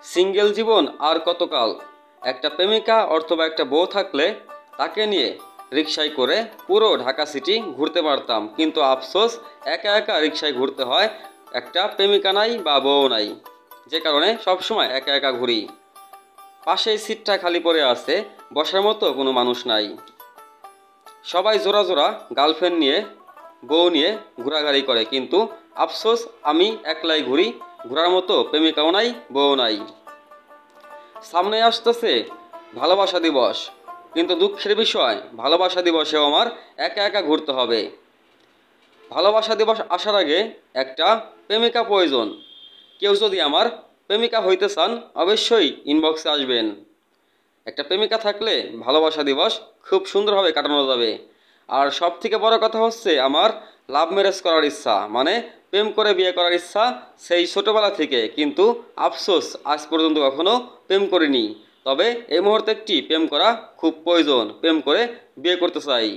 Single জীবন আর কতকাল। একটা প্রেমিকা অথবা একটা বউ থাকলে তাকে নিয়ে রিকশায় করে পুরো ঢাকা সিটি ঘুরতে পারতাম, কিন্তু আফসোস একা একা রিকশায় ঘুরতে হয়। একটা প্রেমিকা নাই বা বউ নাই, যে কারণে সবসময় একা একা ঘুরি। পাশেই সিটটা খালি পড়ে আছে, বসার মতো কোনো মানুষ নাই। সবাই জোড়া জোড়া গার্লফ্রেন্ড নিয়ে বউ নিয়ে ঘোরাঘুরি করে, কিন্তু আফসোস আমি একলাই ঘুরি, ঘোরার মতো প্রেমিকাও নাই, বউ নাই। সামনে আসতেছে ভালোবাসা দিবস, কিন্তু দুঃখের বিষয় ভালোবাসা দিবসেও আমার একা একা ঘুরতে হবে। ভালোবাসা দিবস আসার আগে একটা প্রেমিকা প্রয়োজন। কেউ যদি আমার প্রেমিকা হইতে চান অবশ্যই ইনবক্সে আসবেন। একটা প্রেমিকা থাকলে ভালোবাসা দিবস খুব সুন্দরভাবে কাটানো যাবে। আর সব থেকে বড় কথা হচ্ছে আমার লাভ ম্যারেজ করার ইচ্ছা, মানে প্রেম করে বিয়ে করার ইচ্ছা সেই ছোটোবেলা থেকে, কিন্তু আফসোস আজ পর্যন্ত কখনো প্রেম করিনি। তবে এই মুহূর্তে একটি প্রেম করা খুব প্রয়োজন, প্রেম করে বিয়ে করতে চাই।